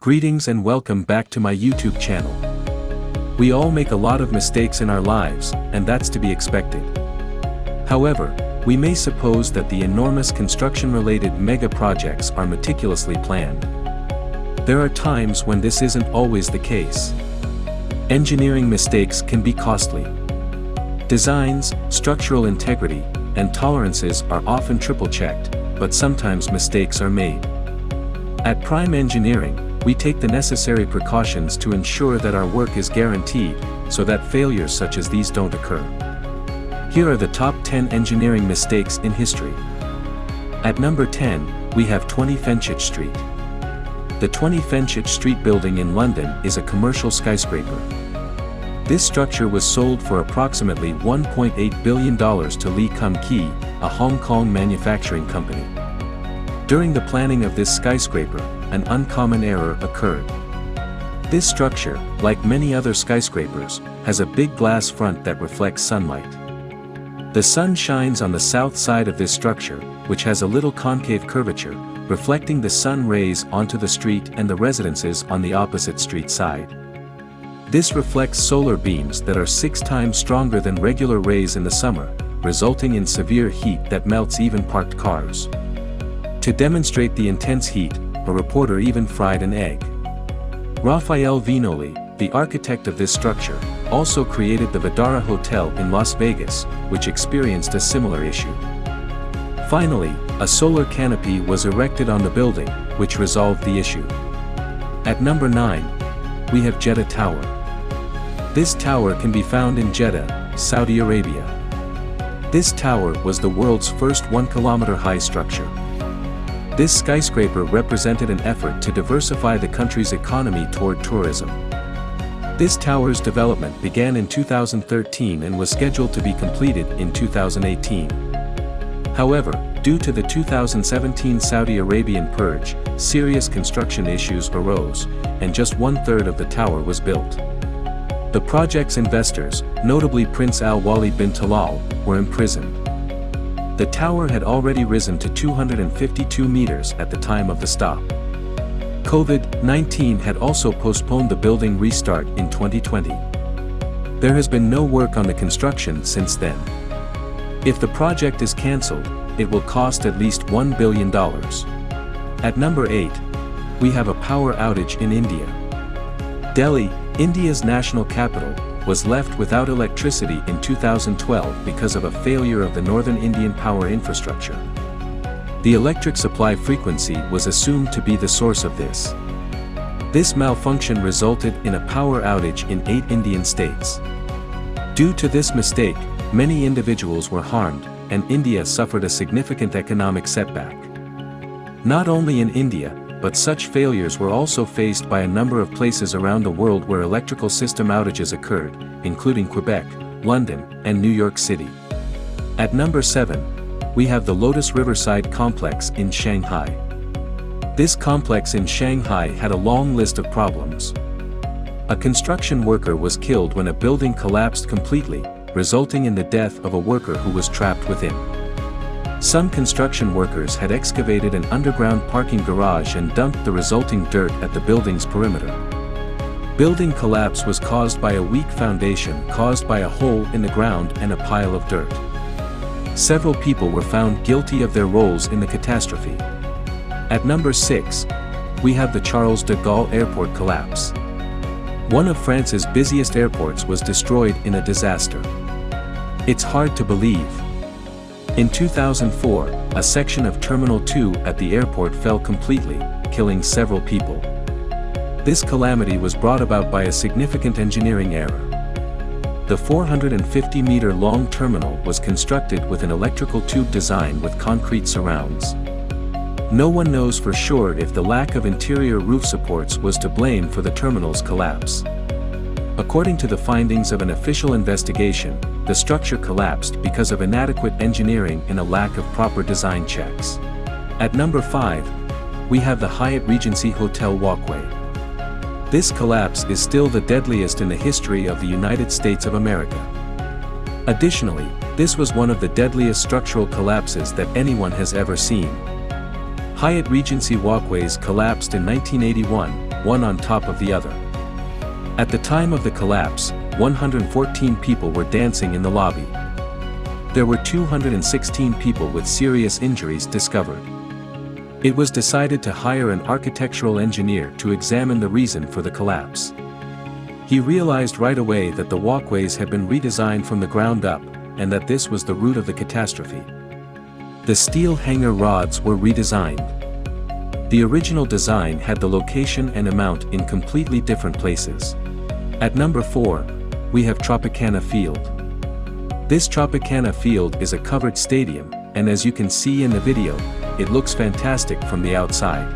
Greetings and welcome back to my YouTube channel. We all make a lot of mistakes in our lives, and that's to be expected. However, we may suppose that the enormous construction-related mega projects are meticulously planned. There are times when this isn't always the case. Engineering mistakes can be costly. Designs, structural integrity, and tolerances are often triple-checked, but sometimes mistakes are made. At Prime Engineering, we take the necessary precautions to ensure that our work is guaranteed, so that failures such as these don't occur. Here are the top 10 engineering mistakes in history. At number 10, we have 20 Fenchurch Street. The 20 Fenchurch Street building in London is a commercial skyscraper. This structure was sold for approximately $1.8 billion to Lee Kum Kee, a Hong Kong manufacturing company. During the planning of this skyscraper, an uncommon error occurred. This structure, like many other skyscrapers, has a big glass front that reflects sunlight. The sun shines on the south side of this structure, which has a little concave curvature, reflecting the sun rays onto the street and the residences on the opposite street side. This reflects solar beams that are 6 times stronger than regular rays in the summer, resulting in severe heat that melts even parked cars. To demonstrate the intense heat, a reporter even fried an egg. Rafael Viñoly, the architect of this structure, also created the Vdara Hotel in Las Vegas, which experienced a similar issue. Finally, a solar canopy was erected on the building, which resolved the issue. At number 9, we have Jeddah Tower. This tower can be found in Jeddah, Saudi Arabia. This tower was the world's first 1-kilometer high structure. This skyscraper represented an effort to diversify the country's economy toward tourism. This tower's development began in 2013 and was scheduled to be completed in 2018. However, due to the 2017 Saudi Arabian purge, serious construction issues arose, and just 1/3 of the tower was built. The project's investors, notably Prince Al Walid bin Talal, were imprisoned. The tower had already risen to 252 meters at the time of the stop. COVID-19 had also postponed the building restart in 2020. There has been no work on the construction since then. If the project is cancelled, it will cost at least $1 billion. At number 8, we have a power outage in India. Delhi, India's national capital, was left without electricity in 2012 because of a failure of the Northern Indian power infrastructure. The electric supply frequency was assumed to be the source of this. This malfunction resulted in a power outage in 8 Indian states. Due to this mistake, many individuals were harmed, and India suffered a significant economic setback. Not only in India, but such failures were also faced by a number of places around the world where electrical system outages occurred, including Quebec, London, and New York City. At number 7, we have the Lotus Riverside Complex in Shanghai. This complex in Shanghai had a long list of problems. A construction worker was killed when a building collapsed completely, resulting in the death of a worker who was trapped within. Some construction workers had excavated an underground parking garage and dumped the resulting dirt at the building's perimeter. Building collapse was caused by a weak foundation caused by a hole in the ground and a pile of dirt. Several people were found guilty of their roles in the catastrophe. At number 6, we have the Charles de Gaulle Airport collapse. One of France's busiest airports was destroyed in a disaster. It's hard to believe. In 2004, a section of Terminal 2 at the airport fell completely, killing several people. This calamity was brought about by a significant engineering error. The 450-meter-long terminal was constructed with an electrical tube design with concrete surrounds. No one knows for sure if the lack of interior roof supports was to blame for the terminal's collapse. According to the findings of an official investigation, the structure collapsed because of inadequate engineering and a lack of proper design checks. At number 5, we have the Hyatt Regency Hotel walkway. This collapse is still the deadliest in the history of the United States of America. Additionally, this was one of the deadliest structural collapses that anyone has ever seen. Hyatt Regency walkways collapsed in 1981, one on top of the other. At the time of the collapse, 114 people were dancing in the lobby. There were 216 people with serious injuries discovered. It was decided to hire an architectural engineer to examine the reason for the collapse. He realized right away that the walkways had been redesigned from the ground up, and that this was the root of the catastrophe. The steel hanger rods were redesigned. The original design had the location and amount in completely different places. At number 4, we have Tropicana Field. This Tropicana Field is a covered stadium, and as you can see in the video, it looks fantastic from the outside.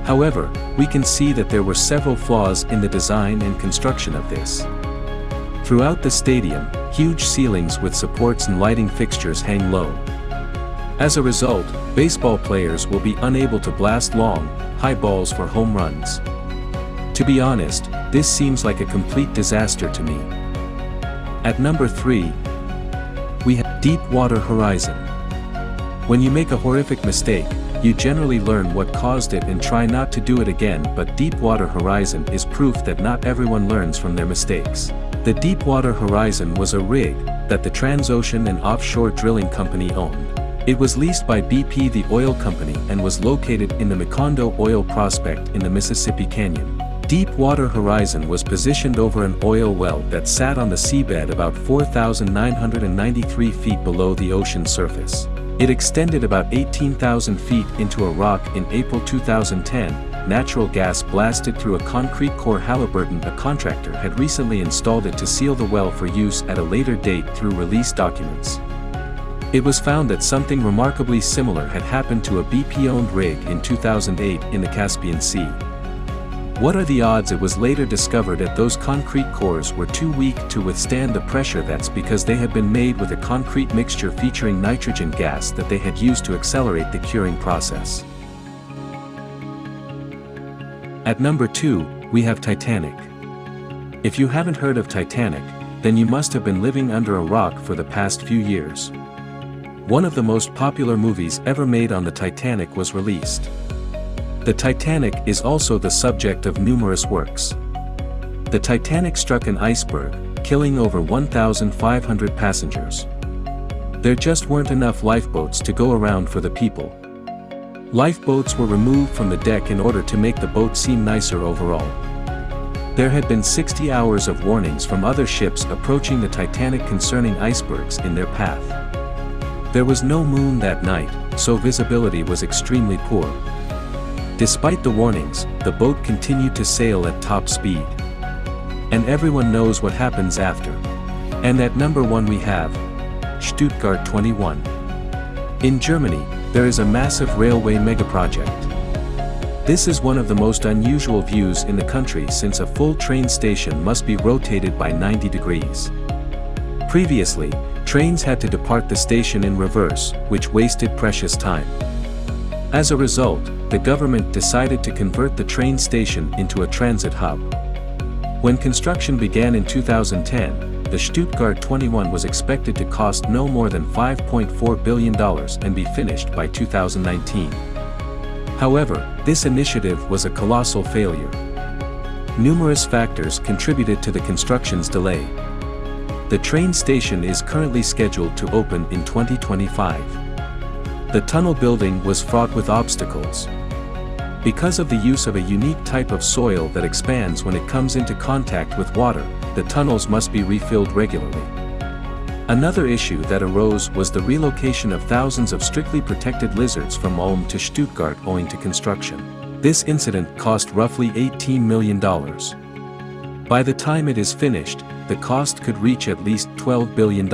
However, we can see that there were several flaws in the design and construction of this. Throughout the stadium, huge ceilings with supports and lighting fixtures hang low. As a result, baseball players will be unable to blast long, high balls for home runs. To be honest, this seems like a complete disaster to me. At number 3, we have Deepwater Horizon. When you make a horrific mistake, you generally learn what caused it and try not to do it again, but Deepwater Horizon is proof that not everyone learns from their mistakes. The Deepwater Horizon was a rig that the Transocean and Offshore Drilling Company owned. It was leased by BP, the oil company, and was located in the Macondo oil prospect in the Mississippi Canyon. Deepwater Horizon was positioned over an oil well that sat on the seabed about 4,993 feet below the ocean surface. It extended about 18,000 feet into a rock in April 2010. Natural gas blasted through a concrete core. Halliburton, a contractor, had recently installed it to seal the well for use at a later date through release documents. It was found that something remarkably similar had happened to a BP-owned rig in 2008 in the Caspian Sea. What are the odds it was later discovered that those concrete cores were too weak to withstand the pressure? That's because they had been made with a concrete mixture featuring nitrogen gas that they had used to accelerate the curing process. At number 2, we have Titanic. If you haven't heard of Titanic, then you must have been living under a rock for the past few years. One of the most popular movies ever made on the Titanic was released. The Titanic is also the subject of numerous works. The Titanic struck an iceberg, killing over 1,500 passengers. There just weren't enough lifeboats to go around for the people. Lifeboats were removed from the deck in order to make the boat seem nicer overall. There had been 60 hours of warnings from other ships approaching the Titanic concerning icebergs in their path. There was no moon that night, so visibility was extremely poor. Despite the warnings, the boat continued to sail at top speed. And everyone knows what happens after. And at number 1 we have Stuttgart 21. In Germany, there is a massive railway megaproject. This is one of the most unusual views in the country, since a full train station must be rotated by 90 degrees. Previously, trains had to depart the station in reverse, which wasted precious time. As a result, the government decided to convert the train station into a transit hub. When construction began in 2010, the Stuttgart 21 was expected to cost no more than $5.4 billion and be finished by 2019. However, this initiative was a colossal failure. Numerous factors contributed to the construction's delay. The train station is currently scheduled to open in 2025. The tunnel building was fraught with obstacles. Because of the use of a unique type of soil that expands when it comes into contact with water, the tunnels must be refilled regularly. Another issue that arose was the relocation of thousands of strictly protected lizards from Ulm to Stuttgart owing to construction. This incident cost roughly $18 million. By the time it is finished, the cost could reach at least $12 billion.